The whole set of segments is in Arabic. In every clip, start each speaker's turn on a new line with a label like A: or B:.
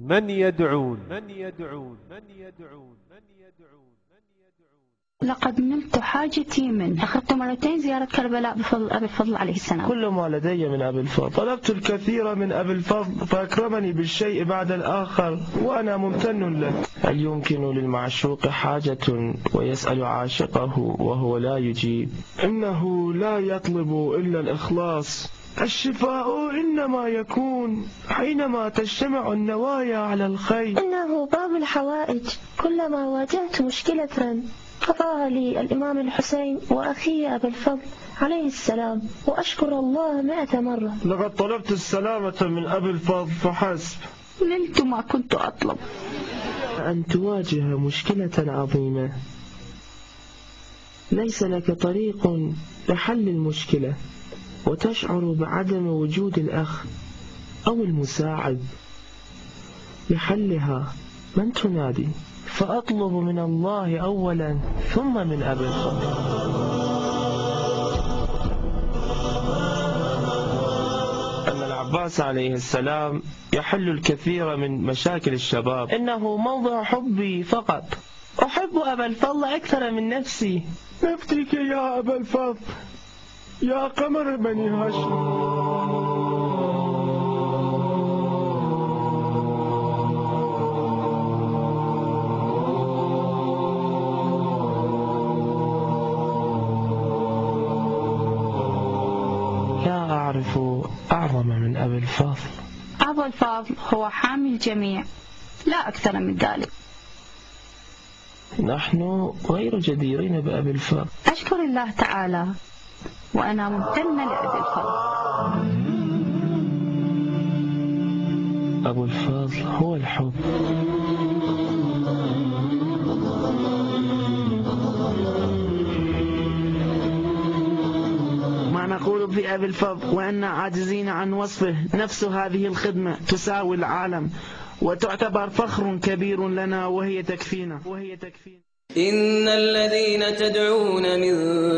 A: من يدعون.
B: لقد نلت حاجتي منه. أخذت مرتين زيارة كربلاء بفضل أبي الفضل عليه السلام.
C: كل ما لدي من أبي الفضل. طلبت الكثير من أبي الفضل فأكرمني بالشيء بعد الآخر وأنا ممتن له. هل يمكن للمعشوق حاجة ويسأل عاشقه وهو لا يجيب؟ إنه لا يطلب إلا الإخلاص. الشفاء إنما يكون حينما تجتمع النوايا على الخير.
D: إنه باب الحوائج. كلما واجهت مشكلة قضاها لي الإمام الحسين وأخي أبي الفضل عليه السلام، وأشكر الله 100 مرة.
C: لقد طلبت السلامة من أبي الفضل فحسب.
B: نلت ما كنت أطلب.
C: أن تواجه مشكلة عظيمة ليس لك طريق لحل المشكلة، وتشعر بعدم وجود الأخ أو المساعد لحلها، من تنادي؟ فأطلب من الله أولا ثم من أبي الفضل. أن العباس عليه السلام يحل الكثير من مشاكل الشباب. إنه موضع حبي فقط. أحب أبا الفضل أكثر من نفسي. نفتك يا أبا الفضل يا قمر بني هاشم. لا أعرف أعظم من أبي الفضل.
B: أبو الفضل هو حامي الجميع، لا أكثر من ذلك.
C: نحن غير جديرين بأبي الفضل.
B: أشكر الله تعالى وأنا ممتنة لأبي الفضل.
C: أبو الفضل هو الحب.
E: ما نقول في أبي الفضل وأننا عاجزين عن وصفه. نفس هذه الخدمة تساوي العالم وتعتبر فخر كبير لنا وهي تكفينا.
F: إن الذين تدعون من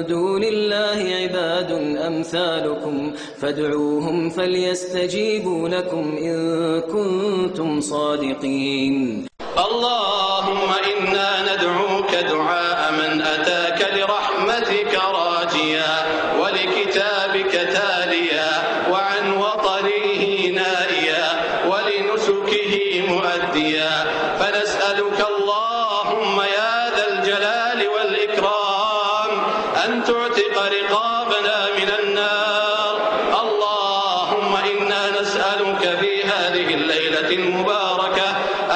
F: دون الله عباد أمثالكم فادعوهم فليستجيبوا لكم إن كنتم صادقين.
G: اللهم إنا ندعوك دعاء من أتاك لرحمتك راجيا ولكتابك تاليا وعن وطنه نائيا ولنسكه مؤديا، فنسألك اللهم يا ذا الجلال والإكرام أن تعتق رقابنا من النار. اللهم إنا نسألك في هذه الليلة المباركة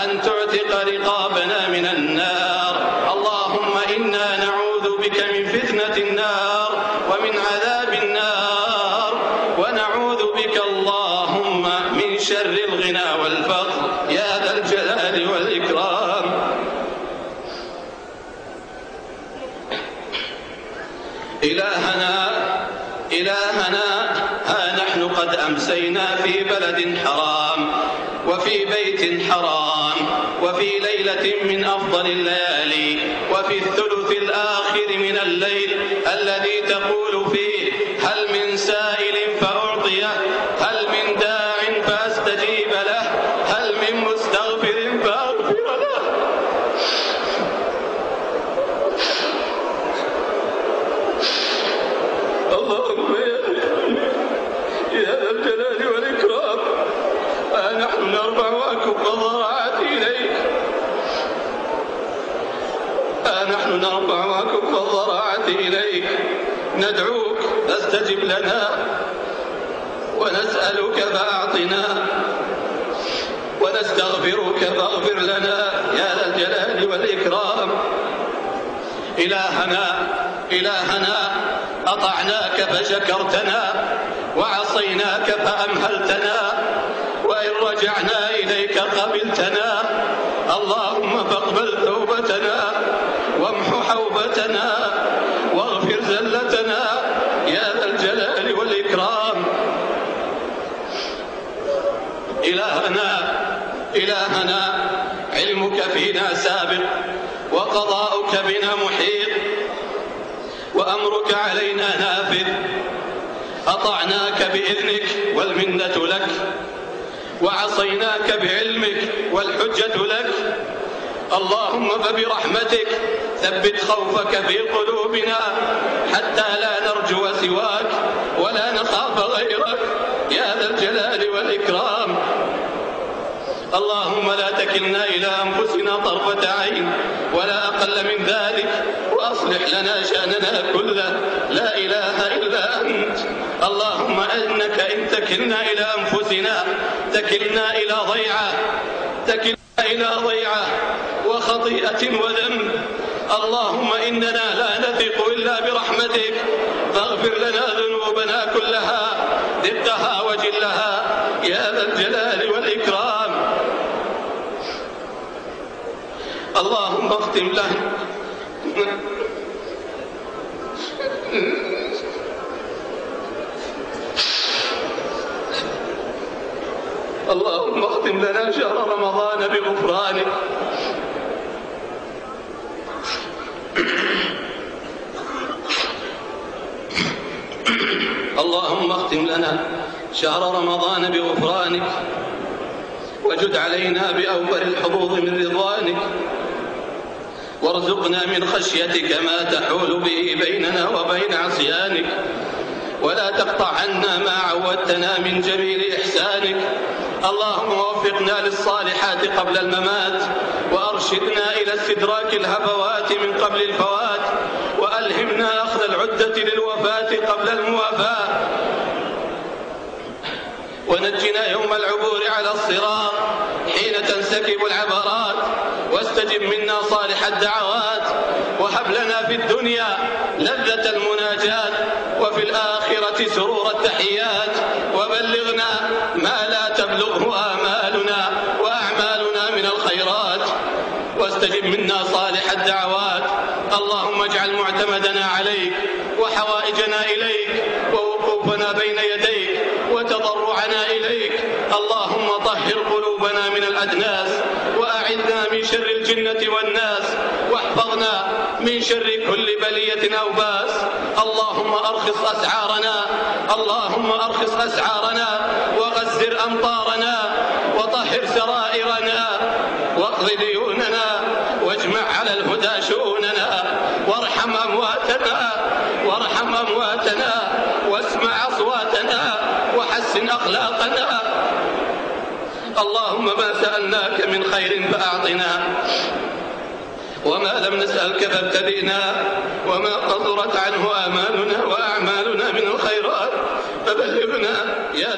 G: أن تعتق رقابنا من النار. اللهم إنا نعوذ بك من فتنة النار ومن عذاب النار، ونعوذ بك اللهم من شر الغنى والفقر يا ذا الجلال والإكرام. إلهنا ها نحن قد أمسينا في بلد حرام وفي بيت حرام وفي ليلة من أفضل الليالي وفي الثلث الآخر من الليل الذي تقول فيه هل من سائل فأعطيه، هل من داع فأستجيب له، هل من مستغفر فأغفر له. اللهم يا ذا الجلال والإكرام نحن نرفع أكف الضراعات إليك، نحن نرفع أكف الضراعات إليك، ندعوك فاستجب لنا، ونسألك فأعطنا، ونستغفرك فاغفر لنا يا ذا الجلال والإكرام. إلهنا أطعناك فشكرتنا وعصيناك فأمهلتنا، وإن رجعنا إليك قبلتنا. اللهم فاقبل توبتنا وامح حوبتنا واغفر زلتنا يا ذا الجلال والإكرام. إلهنا علمك فينا سابق وقضاؤك بنا محيط وأمرك علينا نافذ. أطعناك بإذنك والمنة لك، وعصيناك بعلمك الحجة لك. اللهم فبرحمتك ثبت خوفك في قلوبنا حتى لا نرجو سواك ولا نخاف غيرك يا ذا الجلال والإكرام. اللهم لا تكلنا إلى أنفسنا طرفة عين ولا أقل من ذلك، وأصلح لنا شأننا كله، لا إله إلا أنت. اللهم إنك إن تكلنا إلى أنفسنا تكلنا إلى ضيعة وخطيئة وذنب. اللهم إننا لا نثق إلا برحمتك، فاغفر لنا ذنوبنا كلها دقها وجلها يا ذا الجلال والإكرام. اللهم اختم لنا اللهم اختم لنا شهر رمضان بغفرانك. اللهم اختم لنا شهر رمضان بغفرانك، وجد علينا بأوفر الحظوظ من رضوانك، وارزقنا من خشيتك ما تحول به بيننا وبين عصيانك، ولا تقطع عنا ما عودتنا من جميل إحسانك. اللهم وفقنا للصالحات قبل الممات، وأرشدنا إلى استدراك الهفوات من قبل الفوات، وألهمنا أخذ العدة للوفاة قبل الموافاة، ونجنا يوم العبور على الصراط حين تنسكب العبرات، واستجب منا صالح الدعوات، وهب لنا في الدنيا لذة المناجات، وفي الآخرة سرور التحيات، وبلغنا ما لا تبلغه آمالنا وأعمالنا من الخيرات، واستجب منا صالح الدعوات. اللهم اجعل معتمدنا عليك، وحوائجنا إليك، ووقوفنا بين يديك، وتضرعنا إليك. اللهم طهر قلوبنا من الأدناس، وأعذنا من شر الجنة والناس، واحفظنا من شر كل بلية أو باس. اللهم أرخص أسعارنا وغزر أمطارنا، وطهر سرائرنا، واقض ديوننا، واجمع على الهدى شؤوننا، وارحم أمواتنا، واسمع أصواتنا، وحسن أخلاقنا. اللهم ما سألناك من خير فأعطنا، وما لم نسألك فابتلئنا، وما قصرت عنه آمالنا وأعمالنا من الخيرات فبلغنا يا